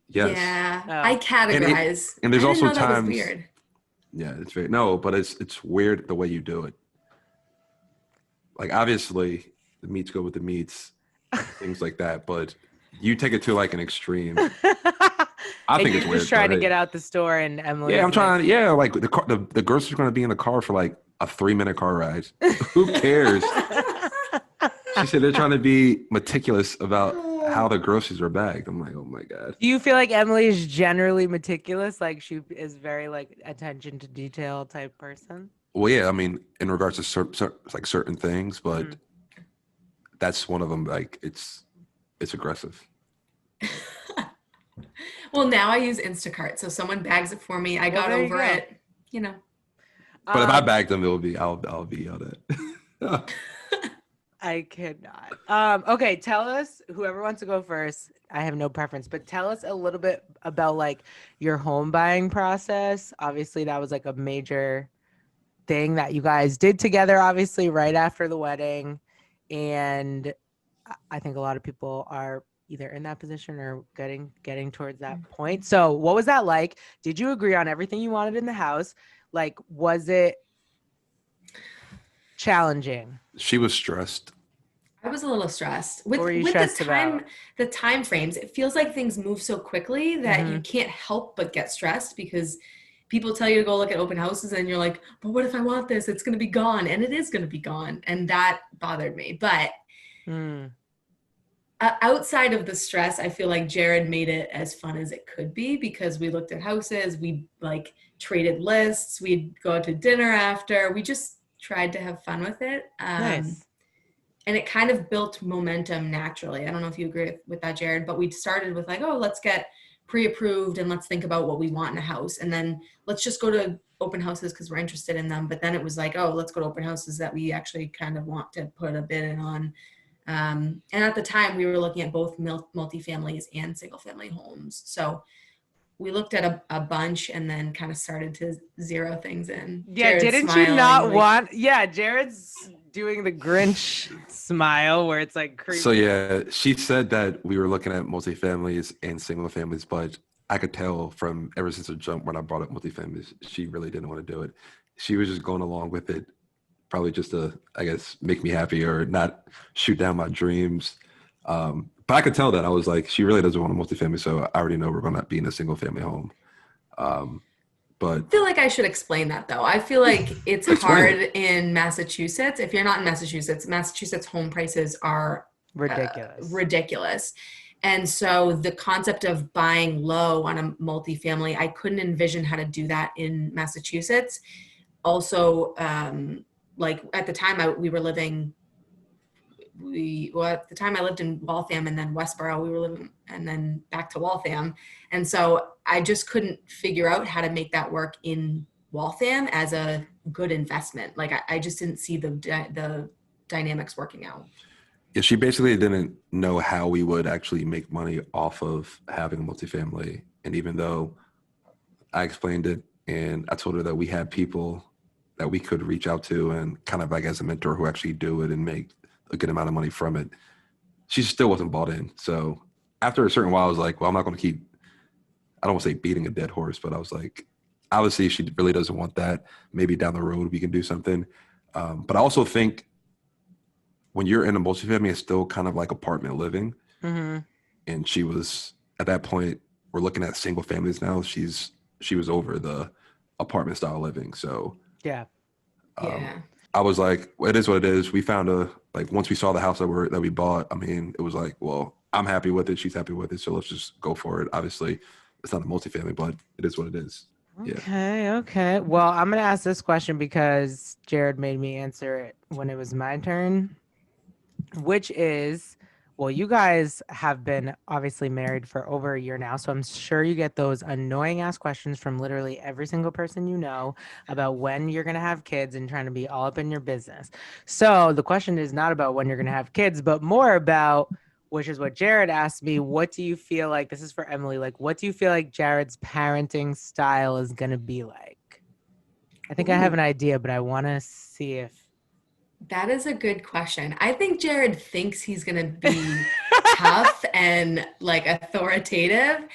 Yes. Yeah. Oh. I categorize. and there's I didn't also know that was times- weird. Yeah, it's very but it's weird the way you do it. Like obviously the meats go with the meats, things like that, but you take it to like an extreme. I think you're it's weird. just trying but to hey. get out the store, and Emily. Yeah, I'm trying. Yeah, like the groceries are going to be in the car for like a 3-minute car ride. Who cares? She said they're trying to be meticulous about how the groceries are bagged. I'm like, oh my god. Do you feel like Emily is generally meticulous? Like she is very like attention to detail type person? Well, yeah, I mean, in regards to certain things, but Mhm. that's one of them. Like it's aggressive. Well, now I use Instacart. So someone bags it for me. I got there you over go. it. You know. But if I bag them, I'll be yelled at. I could not. Okay, tell us, whoever wants to go first. I have no preference, but tell us a little bit about like your home buying process. Obviously, that was like a major thing that you guys did together, obviously, right after the wedding. And I think a lot of people are either in that position or getting towards that point. So what was that like? Did you agree on everything you wanted in the house? Like, was it challenging? She was stressed. I was a little stressed with What were you with stressed the time frames. It feels like things move so quickly that Mm-hmm. you can't help but get stressed because people tell you to go look at open houses and you're like, but what if I want this? It's going to be gone, and it is going to be gone, and that bothered me. But Mm. outside of the stress, I feel like Jared made it as fun as it could be because we looked at houses, we like traded lists, we'd go out to dinner after. We just tried to have fun with it. Nice. and it kind of built momentum naturally. I don't know if you agree with that, Jared, but we started with like, oh, let's get pre-approved and let's think about what we want in a house. And then let's just go to open houses because we're interested in them. But then it was like, oh, let's go to open houses that we actually kind of want to put a bid in on. And at the time we were looking at both multifamilies and single family homes. So we looked at a bunch and then kind of started to zero things in. Yeah, Jared's didn't you smiling, not like, want? Yeah, Jared's doing the Grinch smile where it's like creepy. So yeah, she said that we were looking at multifamilies and single families, but I could tell from ever since the jump when I brought up multifamilies, she really didn't want to do it. She was just going along with it, probably just to, I guess, make me happy or not shoot down my dreams. But I could tell that I was like, she really doesn't want a multifamily, so I already know we're going to be in a single family home. But I feel like I should explain that though. I feel like it's Explain hard in Massachusetts. If you're not in Massachusetts home prices are Ridiculous. ridiculous. And so the concept of buying low on a multifamily, I couldn't envision how to do that in Massachusetts. Also, like at the time we were living, at the time I lived in Waltham and then Westboro, we were living, and then back to Waltham. And so I just couldn't figure out how to make that work in Waltham as a good investment. Like I just didn't see the dynamics working out. yeah, she basically didn't know how we would actually make money off of having a multifamily. And even though I explained it and I told her that we had people that we could reach out to and kind of like as a mentor who actually do it and make a good amount of money from it, she still wasn't bought in. So after a certain while, I was like, well, I'm not going to keep, I don't want to say beating a dead horse, but I was like, obviously if she really doesn't want that, maybe down the road we can do something. But I also think when you're in a multifamily, it's still kind of like apartment living. Mm-hmm. And she was at that point, we're looking at single families now. She was over the apartment style living. So Yeah. Yeah. I was like, well, it is what it is. We found once we saw the house that we bought, I mean, it was like, well, I'm happy with it. She's happy with it. So let's just go for it. Obviously it's not a multifamily, but it is what it is. Yeah. Okay. Well, I'm going to ask this question because Jared made me answer it when it was my turn, which is, well, you guys have been obviously married for over a year now. So I'm sure you get those annoying ass questions from literally every single person you know about when you're going to have kids and trying to be all up in your business. So the question is not about when you're going to have kids, but more about, which is what Jared asked me, what do you feel like, this is for Emily, like, what do you feel like Jared's parenting style is going to be like? I think I have an idea, but I want to see if. That is a good question. I think Jared thinks he's going to be tough and like authoritative.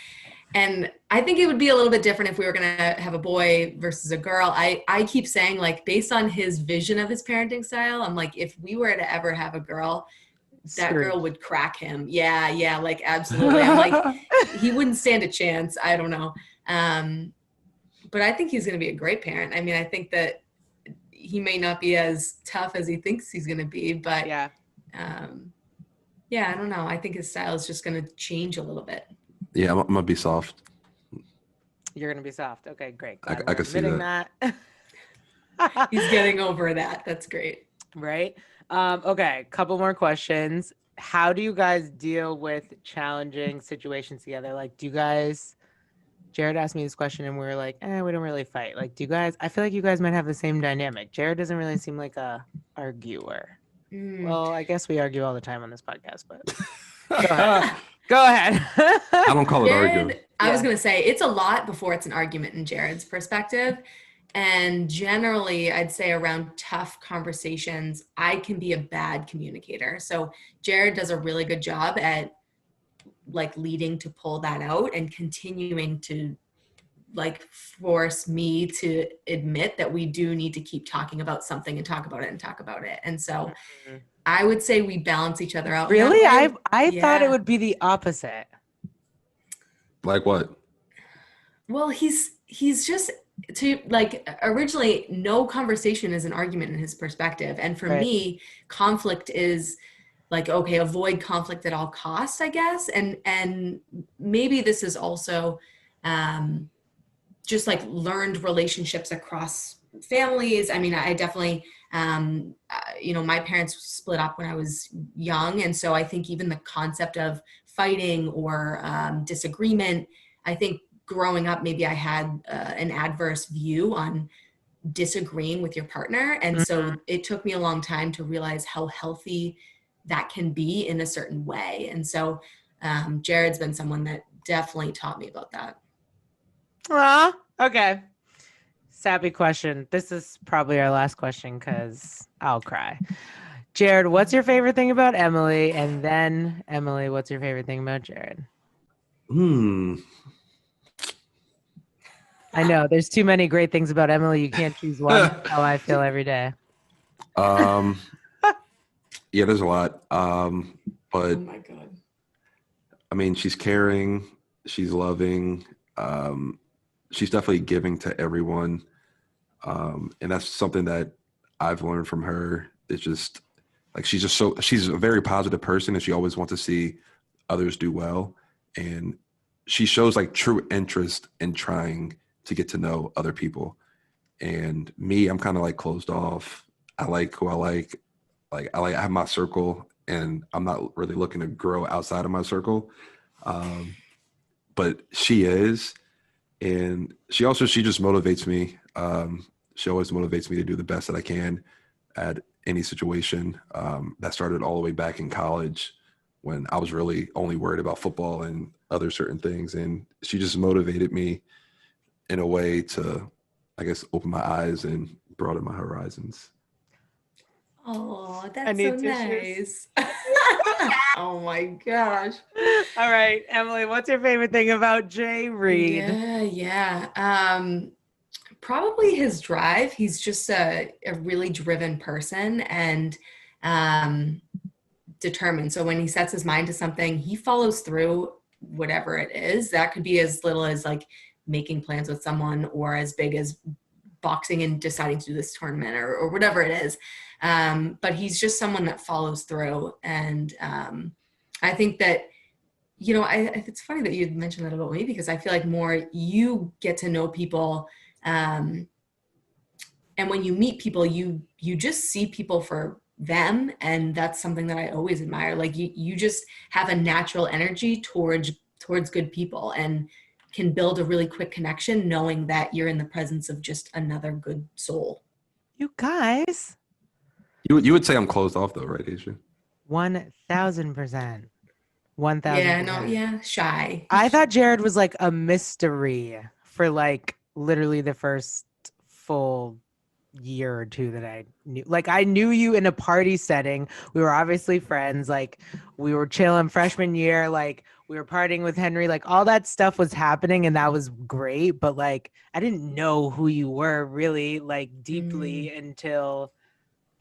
And I think it would be a little bit different if we were going to have a boy versus a girl. I keep saying, like, based on his vision of his parenting style, I'm like, if we were to ever have a girl, that girl would crack him. Yeah, like absolutely. I'm like, he wouldn't stand a chance. I don't know. But I think he's going to be a great parent. I mean, I think that he may not be as tough as he thinks he's going to be, but Yeah. I don't know. I think his style is just going to change a little bit. Yeah. I'm gonna be soft. You're going to be soft. Okay, great. I Glad we're could see admitting that. He's getting over that. That's great. Right. Okay. Couple more questions. How do you guys deal with challenging situations together? Like, do you guys, Jared asked me this question and we were like, we don't really fight. Like, do you guys, I feel like you guys might have the same dynamic. Jared doesn't really seem like a arguer. Well, I guess we argue all the time on this podcast, but go ahead. Go ahead. I don't call it arguing. Jared, I was going to say it's a lot before it's an argument in Jared's perspective. And generally, I'd say around tough conversations, I can be a bad communicator. So Jared does a really good job at like leading to pull that out and continuing to like force me to admit that we do need to keep talking about something and talk about it and talk about it. And so I would say we balance each other out. Really? I thought Yeah. it would be the opposite. Like what? Well, he's just to like originally no conversation is an argument in his perspective. And for Right. me, conflict is like, okay, avoid conflict at all costs, I guess. And maybe this is also just like learned relationships across families. I mean, I definitely My parents split up when I was young. And so I think even the concept of fighting or disagreement, I think growing up, maybe I had an adverse view on disagreeing with your partner. And so it took me a long time to realize how healthy that can be in a certain way. And so Jared's been someone that definitely taught me about that. Okay. Sappy question. This is probably our last question because I'll cry. Jared, what's your favorite thing about Emily? And then Emily, what's your favorite thing about Jared? I know there's too many great things about Emily. You can't choose one. That's how I feel every day. Yeah, there's a lot. But Oh my God. I mean, she's caring, she's loving, she's definitely giving to everyone. And that's something that I've learned from her. It's just like she's a very positive person, and she always wants to see others do well. And she shows like true interest in trying to get to know other people. And me, I'm kind of like closed off. I like who I like. I have my circle, and I'm not really looking to grow outside of my circle. But she is, and she just motivates me. She always motivates me to do the best that I can at any situation. That started all the way back in college when I was really only worried about football and other certain things. And she just motivated me in a way to, I guess, open my eyes and broaden my horizons. Oh, I that's need so tissues. nice. Oh my gosh. All right, Emily, what's your favorite thing about Jay Reed? Yeah. Probably his drive. He's just a really driven person and determined. So when he sets his mind to something, he follows through whatever it is. That could be as little as like making plans with someone or as big as boxing and deciding to do this tournament or whatever it is. But he's just someone that follows through. And I think that, it's funny that you mentioned that about me because I feel like more you get to know people. And when you meet people, you just see people for them. And that's something that I always admire. Like you just have a natural energy towards good people and can build a really quick connection knowing that you're in the presence of just another good soul. You guys. You would say I'm closed off though, right, Asia? 1,000%. 1,000%. Yeah, no, yeah, shy. I thought Jared was like a mystery for like literally the first full year or two that I knew. Like I knew you in a party setting. We were obviously friends. Like we were chilling freshman year. Like we were partying with Henry. Like all that stuff was happening and that was great. But like I didn't know who you were really like deeply until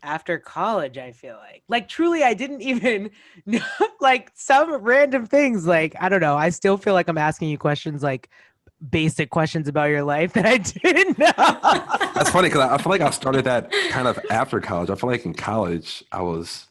after college. I feel like truly I didn't even know like some random things. Like I don't know. I still feel like I'm asking you questions like basic questions about your life that I didn't know. That's funny because I feel like I started that kind of after college. I feel like in college I was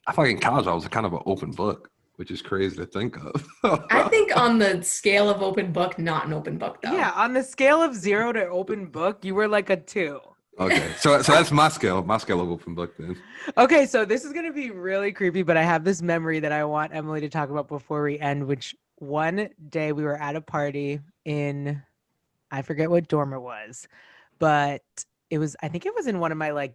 kind of an open book, which is crazy to think of. I think on the scale of open book, not an open book though. Yeah, on the scale of 0 to open book, you were like a 2. Okay, so that's my scale of open book then. Okay, so this is gonna be really creepy, but I have this memory that I want Emily to talk about before we end. Which one day we were at a party in, I forget what dorm it was, but I think it was in one of my like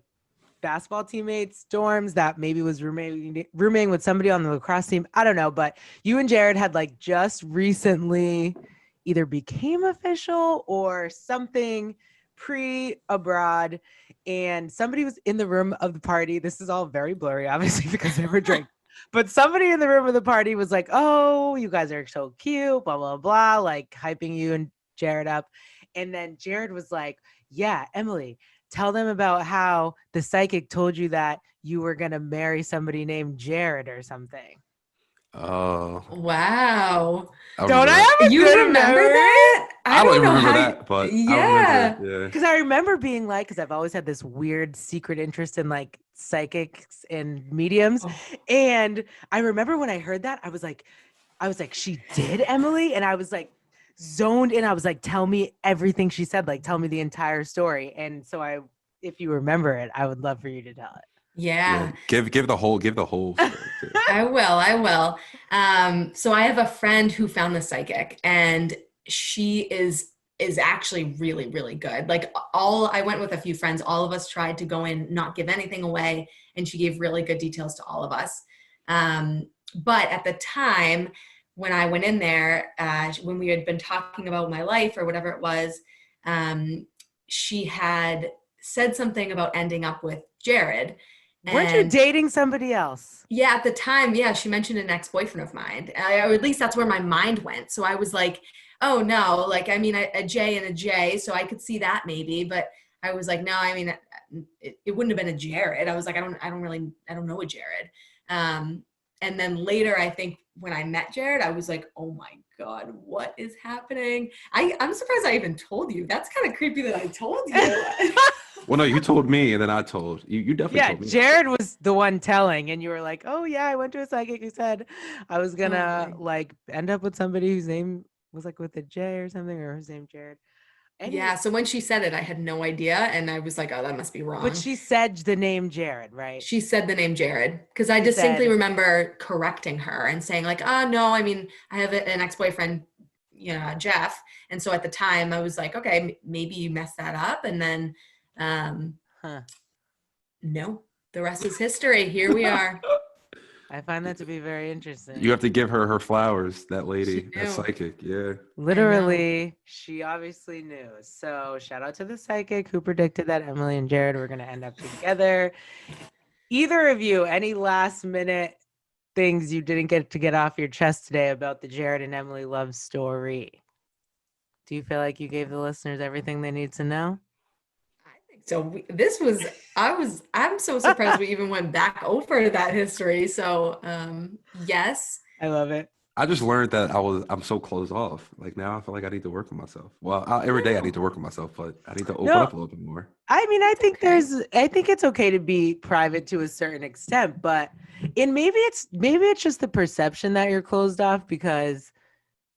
basketball teammates' dorms that maybe was rooming with somebody on the lacrosse team. I don't know, but you and Jared had like just recently either became official or something pre-abroad, and somebody was in the room of the party. This is all very blurry, obviously, because they were drinking. But somebody in the room of the party was like, "Oh, you guys are so cute, blah, blah, blah," like hyping you and Jared up. And then Jared was like, "Yeah, Emily, tell them about how the psychic told you that you were going to marry somebody named Jared or something." Oh, Wow. Don't I have a You good remember memory? that? I don't know remember how that, but yeah. I remember it. Yeah. Because I remember being like, because I've always had this weird secret interest in like psychics and mediums. Oh. And I remember when I heard that, I was like, she did, Emily? And I was like zoned in. I was like, tell me everything she said. Like, tell me the entire story. And so if you remember it, I would love for you to tell it. Yeah. Give the whole story too. I will. So I have a friend who found the psychic, and she is actually really, really good. Like I went with a few friends, all of us tried to go in, not give anything away, and she gave really good details to all of us. But at the time when I went in there, when we had been talking about my life or whatever it was, she had said something about ending up with Jared. Weren't you dating somebody else? Yeah, at the time, yeah, she mentioned an ex-boyfriend of mine, or at least that's where my mind went. So I was like, oh no, like, I mean, a J and a J, so I could see that maybe, but I was like, no, I mean, it wouldn't have been a Jared. I was like, I don't know a Jared. And then later, I think when I met Jared, I was like, oh my God, what is happening? I'm surprised I even told you. That's kind of creepy that I told you. Well, no, you told me, and then I told you. You definitely told me. Jared was the one telling, and you were like, "Oh yeah, I went to a psychic who said I was gonna like end up with somebody whose name was like with a J or something, or his name Jared." Yeah. So when she said it, I had no idea, and I was like, "Oh, that must be wrong." But she said the name Jared, right? She said the name Jared because I distinctly remember correcting her and saying like, "Oh no, I mean, I have an ex-boyfriend, Jeff." And so at the time, I was like, "Okay, maybe you messed that up," and then. No, the rest is history. Here we are. I find that to be very interesting. You have to give her flowers, that lady, that psychic. Yeah. Literally, she obviously knew. So shout out to the psychic who predicted that Emily and Jared were going to end up together. Either of you, any last minute things you didn't get to get off your chest today about the Jared and Emily love story? Do you feel like you gave the listeners everything they need to know? So I'm so surprised we even went back over that history. So, yes. I love it. I just learned that I'm so closed off. Like now I feel like I need to work on myself. Well, every day I need to work on myself, but I need to open up a little bit more. I mean, I think it's okay to be private to a certain extent, but maybe it's just the perception that you're closed off because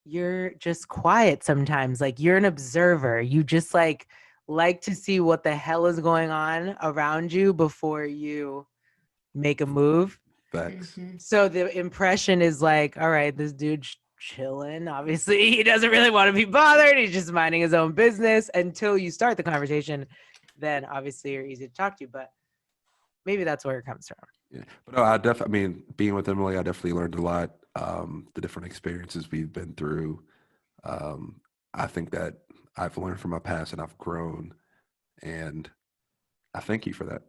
you're just quiet sometimes. Like you're an observer. You just like to see what the hell is going on around you before you make a move. Facts. Mm-hmm. So the impression is like, all right, this dude's chilling. Obviously, he doesn't really want to be bothered. He's just minding his own business until you start the conversation. Then obviously you're easy to talk to, but maybe that's where it comes from. Yeah, but no, being with Emily, I definitely learned a lot. The different experiences we've been through. I think that I've learned from my past and I've grown, and I thank you for that.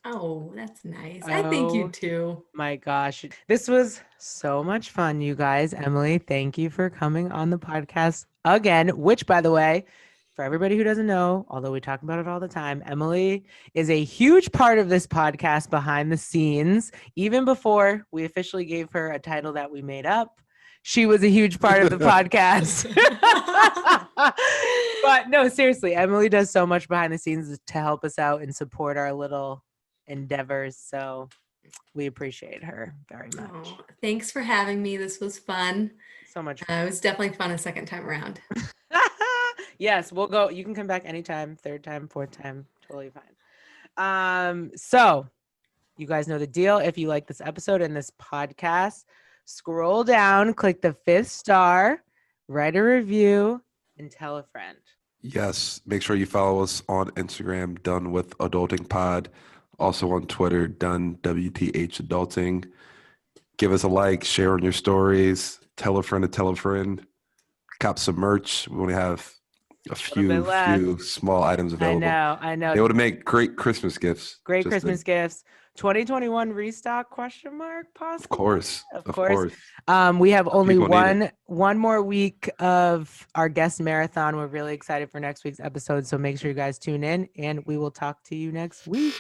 Oh, that's nice. I thank you too. My gosh. This was so much fun, you guys. Emily, thank you for coming on the podcast again, which, by the way, for everybody who doesn't know, although we talk about it all the time, Emily is a huge part of this podcast behind the scenes. Even before we officially gave her a title that we made up, she was a huge part of the podcast. But no, seriously, Emily does so much behind the scenes to help us out and support our little endeavors. So we appreciate her very much. Oh, thanks for having me. This was fun. So much fun. It was definitely fun a second time around. Yes, we'll go. You can come back anytime, third time, fourth time, totally fine. So you guys know the deal. If you like this episode and this podcast, scroll down, click the 5th star, write a review, and tell a friend. Yes, make sure you follow us on Instagram, Done with Adulting Pod. Also on Twitter, Done WTH Adulting. Give us a like, share on your stories, tell a friend to tell a friend. Cop some merch. We only have a few small items available. I know. They would make great Christmas gifts. Great Christmas gifts. 2021 restock ? Possible. Of course. We have only one more week of our guest marathon. We're really excited for next week's episode, so make sure you guys tune in, and we will talk to you next week.